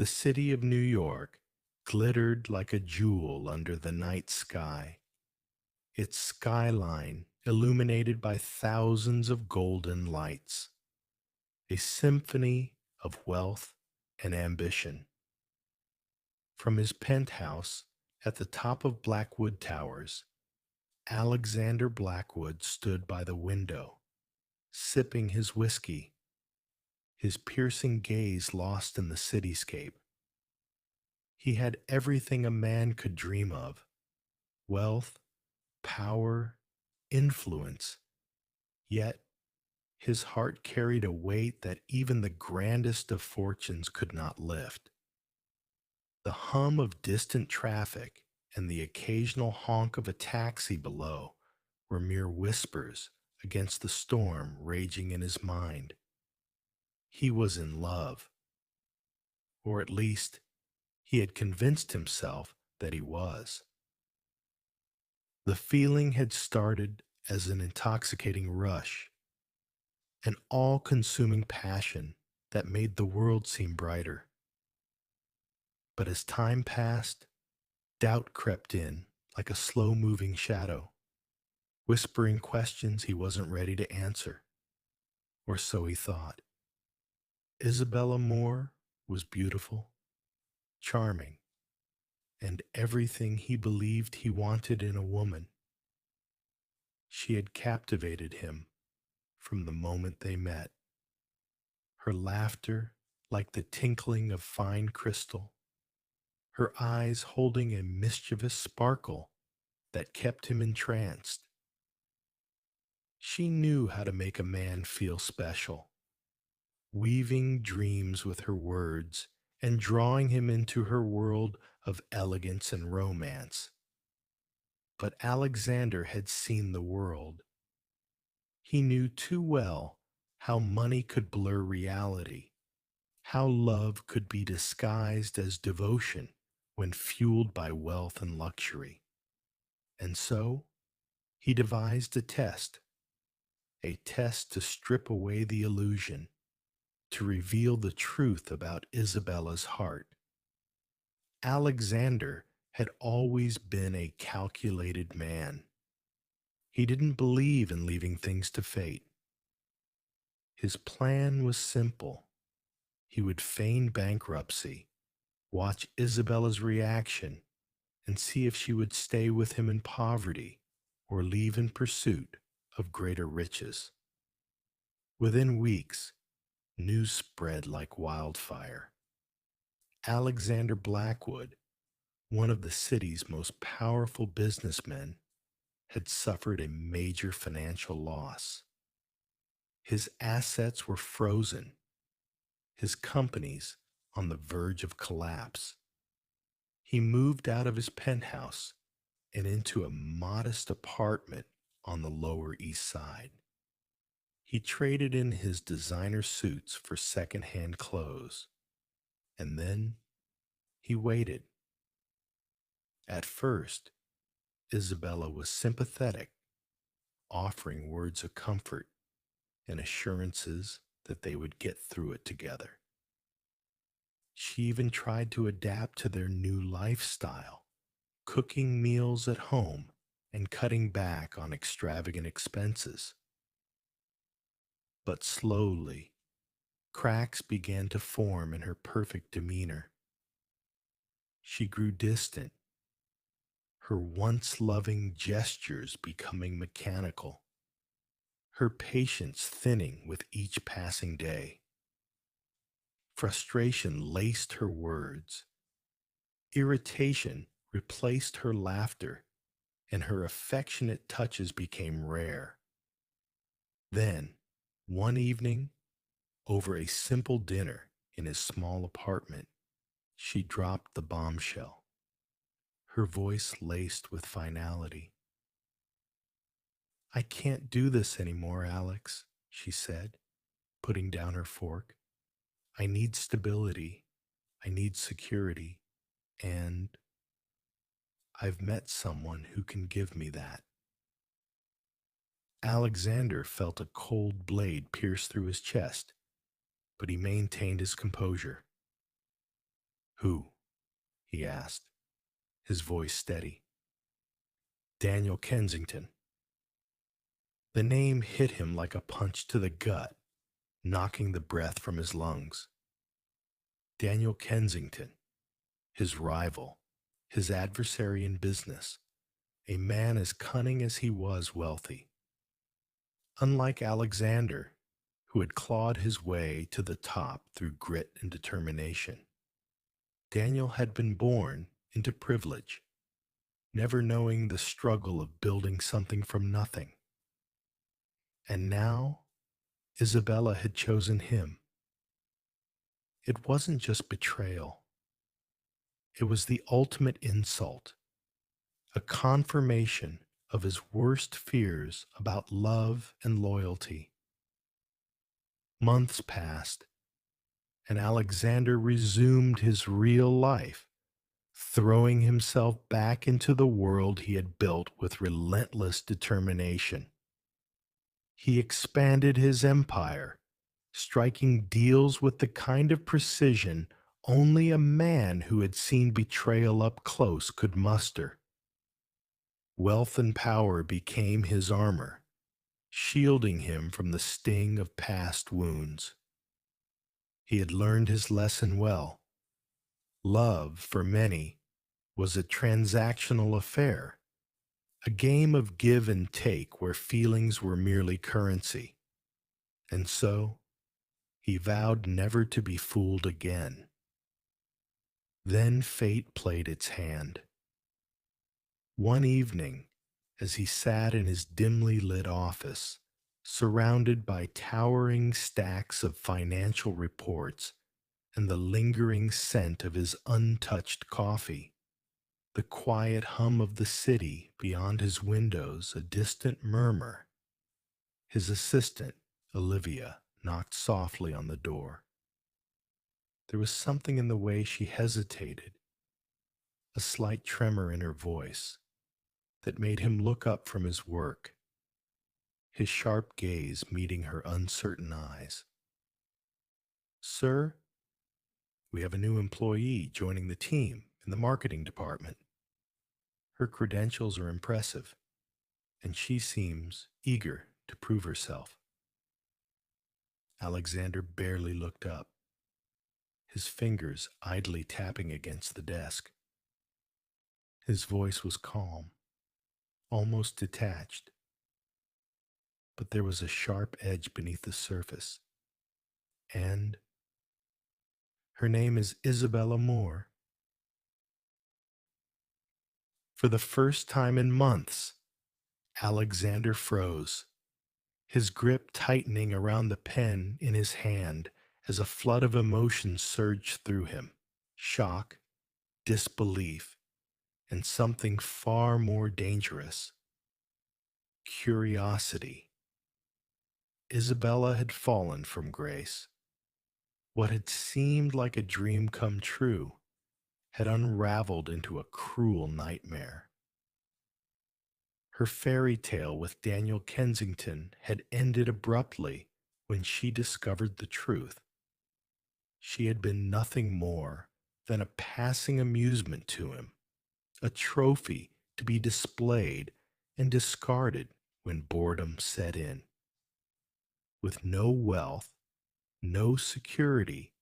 The city of New York glittered like a jewel under the night sky, its skyline illuminated by thousands of golden lights, a symphony of wealth and ambition. From his penthouse at the top of Blackwood Towers, Alexander Blackwood stood by the window, sipping his whiskey, his piercing gaze lost in the cityscape. He had everything a man could dream of: wealth, power, influence. Yet his heart carried a weight that even the grandest of fortunes could not lift. The hum of distant traffic and the occasional honk of a taxi below were mere whispers against the storm raging in his mind. He was in love, or at least he had convinced himself that he was. The feeling had started as an intoxicating rush, an all consuming passion that made the world seem brighter. But as time passed, doubt crept in like a slow moving shadow, whispering questions he wasn't ready to answer, or so he thought. Isabella Moore was beautiful, charming, and everything he believed he wanted in a woman. She had captivated him from the moment they met. Her laughter like the tinkling of fine crystal, her eyes holding a mischievous sparkle that kept him entranced. She knew how to make a man feel special, weaving dreams with her words and drawing him into her world of elegance and romance. But Alexander had seen the world. He knew too well how money could blur reality, how love could be disguised as devotion when fueled by wealth and luxury. And so he devised a test to strip away the illusion, to reveal the truth about Isabella's heart. Alexander had always been a calculated man. He didn't believe in leaving things to fate. His plan was simple. He would feign bankruptcy, watch Isabella's reaction, and see if she would stay with him in poverty or leave in pursuit of greater riches. Within weeks, news spread like wildfire. Alexander Blackwood, one of the city's most powerful businessmen, had suffered a major financial loss. His assets were frozen, his companies on the verge of collapse. He moved out of his penthouse and into a modest apartment on the Lower East Side. He traded in his designer suits for second-hand clothes, and then he waited. At first, Isabella was sympathetic, offering words of comfort and assurances that they would get through it together. She even tried to adapt to their new lifestyle, cooking meals at home and cutting back on extravagant expenses. But slowly, cracks began to form in her perfect demeanor. She grew distant, her once loving gestures becoming mechanical, her patience thinning with each passing day. Frustration laced her words. Irritation replaced her laughter, and her affectionate touches became rare. Then, one evening, over a simple dinner in his small apartment, she dropped the bombshell, her voice laced with finality. "I can't do this anymore, Alex," she said, putting down her fork. "I need stability. I need security. And I've met someone who can give me that." Alexander felt a cold blade pierce through his chest, but he maintained his composure. Who? He asked, his voice steady. Daniel Kensington. The name hit him like a punch to the gut, knocking the breath from his lungs. Daniel Kensington, his rival, his adversary in business, a man as cunning as he was wealthy. Unlike Alexander, who had clawed his way to the top through grit and determination, Daniel had been born into privilege, never knowing the struggle of building something from nothing. And now, Isabella had chosen him. It wasn't just betrayal. It was the ultimate insult, a confirmation of his worst fears about love and loyalty. Months passed, and Alexander resumed his real life, throwing himself back into the world he had built with relentless determination. He expanded his empire, striking deals with the kind of precision only a man who had seen betrayal up close could muster. Wealth and power became his armor, shielding him from the sting of past wounds. He had learned his lesson well. Love, for many, was a transactional affair, a game of give and take where feelings were merely currency. And so, he vowed never to be fooled again. Then fate played its hand. One evening, as he sat in his dimly lit office, surrounded by towering stacks of financial reports and the lingering scent of his untouched coffee, the quiet hum of the city beyond his windows a distant murmur, his assistant, Olivia, knocked softly on the door. There was something in the way she hesitated, a slight tremor in her voice, that made him look up from his work, his sharp gaze meeting her uncertain eyes. Sir, we have a new employee joining the team in the marketing department. Her credentials are impressive, and she seems eager to prove herself. Alexander barely looked up, his fingers idly tapping against the desk. His voice was calm, almost detached, but there was a sharp edge beneath the surface. And her name is Isabella Moore. For the first time in months, Alexander froze, his grip tightening around the pen in his hand as a flood of emotion surged through him. Shock, disbelief, and something far more dangerous, curiosity. Isabella had fallen from grace. What had seemed like a dream come true had unraveled into a cruel nightmare. Her fairy tale with Daniel Kensington had ended abruptly when she discovered the truth. She had been nothing more than a passing amusement to him, a trophy to be displayed and discarded when boredom set in. With no wealth, no security,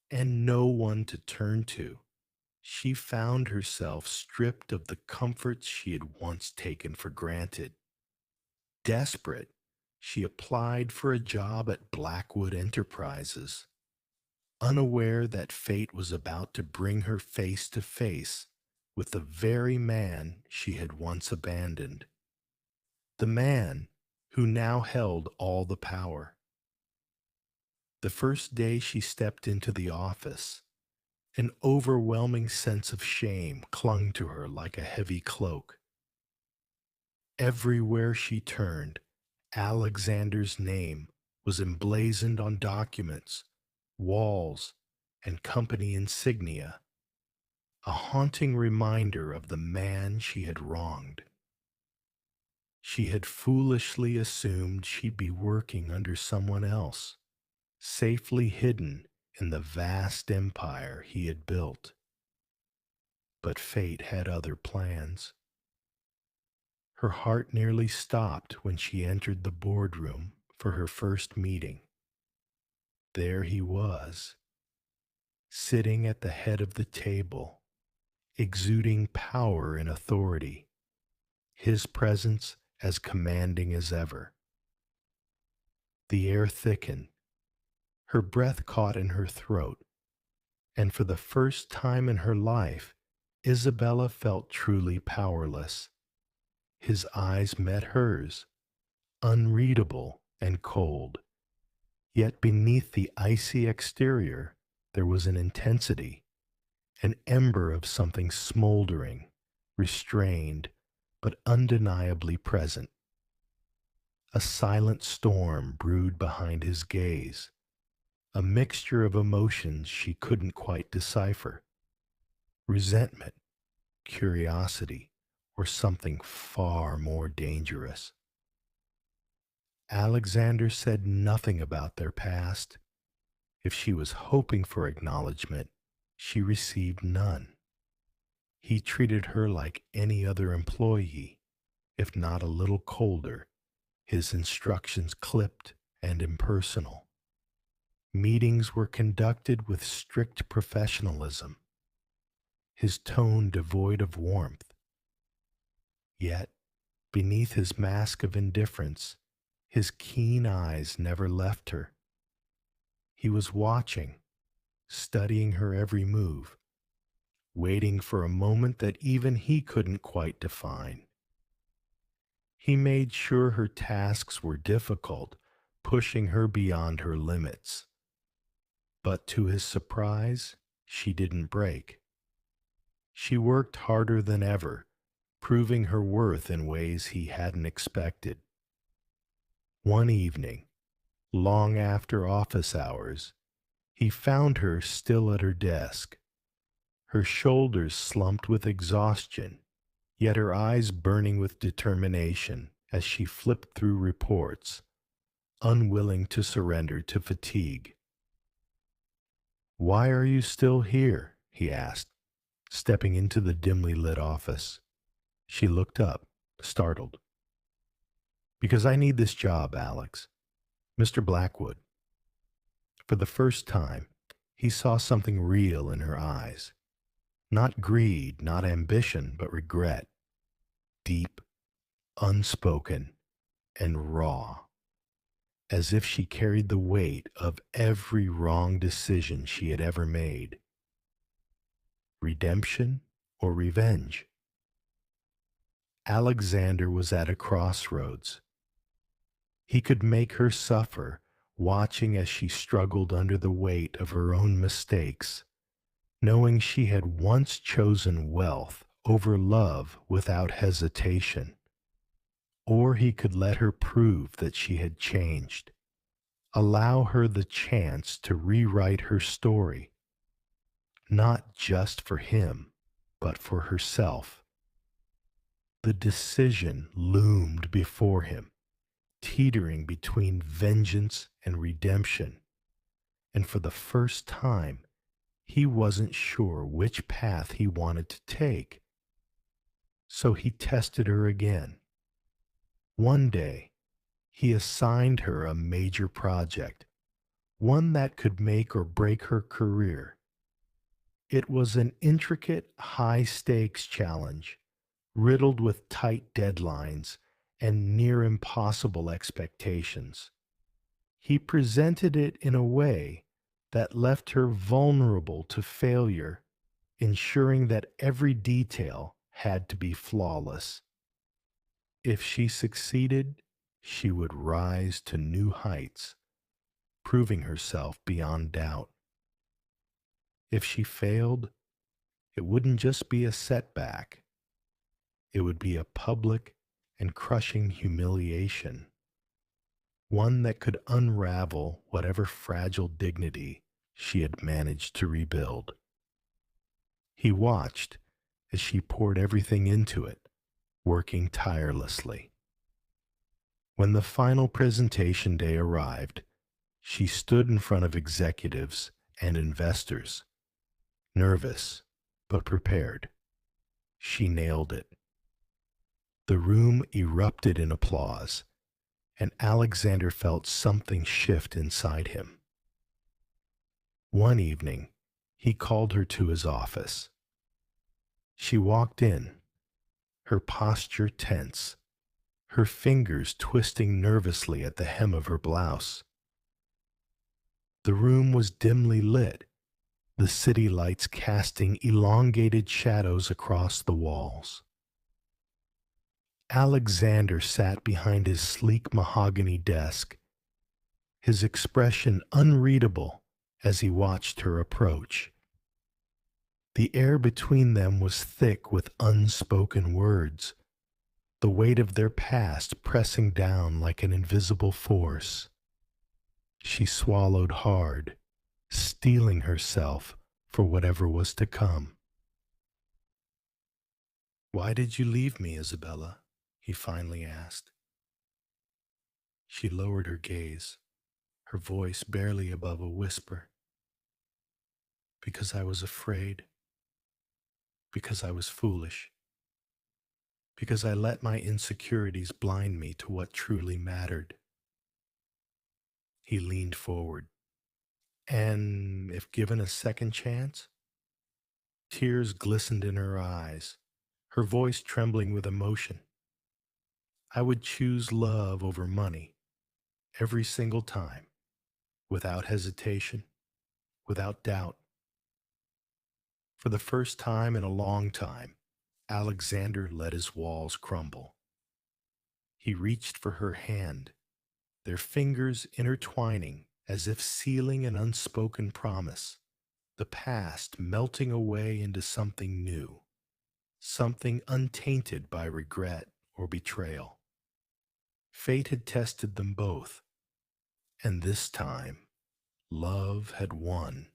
and no one to turn to, she found herself stripped of the comforts she had once taken for granted. Desperate, she applied for a job at Blackwood Enterprises, unaware that fate was about to bring her face to face with the very man she had once abandoned. The man who now held all the power. The first day she stepped into the office, an overwhelming sense of shame clung to her like a heavy cloak. Everywhere she turned, Alexander's name was emblazoned on documents, walls, and company insignia, a haunting reminder of the man she had wronged. She had foolishly assumed she'd be working under someone else, safely hidden in the vast empire he had built. But fate had other plans. Her heart nearly stopped when she entered the boardroom for her first meeting. There he was, sitting at the head of the table, exuding power and authority, his presence as commanding as ever. The air thickened, her breath caught in her throat, and for the first time in her life, Isabella felt truly powerless. His eyes met hers, unreadable and cold. Yet beneath the icy exterior, there was an intensity, an ember of something smoldering, restrained, but undeniably present. A silent storm brewed behind his gaze, a mixture of emotions she couldn't quite decipher. Resentment, curiosity, or something far more dangerous. Alexander said nothing about their past. If she was hoping for acknowledgement, she received none. He treated her like any other employee, if not a little colder, his instructions clipped and impersonal. Meetings were conducted with strict professionalism, his tone devoid of warmth. Yet, beneath his mask of indifference, his keen eyes never left her. He was watching, studying her every move, waiting for a moment that even he couldn't quite define. He made sure her tasks were difficult, pushing her beyond her limits. But to his surprise, she didn't break. She worked harder than ever, proving her worth in ways he hadn't expected. One evening, long after office hours, he found her still at her desk, her shoulders slumped with exhaustion, yet her eyes burning with determination as she flipped through reports, unwilling to surrender to fatigue. "Why are you still here?" he asked, stepping into the dimly lit office. She looked up, startled. "Because I need this job, Alex. Mr. Blackwood." For the first time, he saw something real in her eyes. Not greed, not ambition, but regret. Deep, unspoken, and raw. As if she carried the weight of every wrong decision she had ever made. Redemption or revenge? Alexander was at a crossroads. He could make her suffer, watching as she struggled under the weight of her own mistakes, knowing she had once chosen wealth over love without hesitation. Or he could let her prove that she had changed, allow her the chance to rewrite her story, not just for him, but for herself. The decision loomed before him, teetering between vengeance and redemption, and for the first time, he wasn't sure which path he wanted to take. So he tested her again. One day, he assigned her a major project, one that could make or break her career. It was an intricate, high-stakes challenge, riddled with tight deadlines and near impossible expectations. He presented it in a way that left her vulnerable to failure, ensuring that every detail had to be flawless. If she succeeded, she would rise to new heights, proving herself beyond doubt. If she failed, it wouldn't just be a setback. It would be a public and crushing humiliation, one that could unravel whatever fragile dignity she had managed to rebuild. He watched as she poured everything into it, working tirelessly. When the final presentation day arrived, she stood in front of executives and investors, nervous but prepared. She nailed it. The room erupted in applause, and Alexander felt something shift inside him. One evening, he called her to his office. She walked in, her posture tense, her fingers twisting nervously at the hem of her blouse. The room was dimly lit, the city lights casting elongated shadows across the walls. Alexander sat behind his sleek mahogany desk, his expression unreadable as he watched her approach. The air between them was thick with unspoken words, the weight of their past pressing down like an invisible force. She swallowed hard, steeling herself for whatever was to come. "Why did you leave me, Isabella?" he finally asked. She lowered her gaze, her voice barely above a whisper. "Because I was afraid. Because I was foolish. Because I let my insecurities blind me to what truly mattered." He leaned forward. "And if given a second chance?" Tears glistened in her eyes, her voice trembling with emotion. "I would choose love over money, every single time, without hesitation, without doubt." For the first time in a long time, Alexander let his walls crumble. He reached for her hand, their fingers intertwining as if sealing an unspoken promise, the past melting away into something new, something untainted by regret or betrayal. Fate had tested them both, and this time, love had won.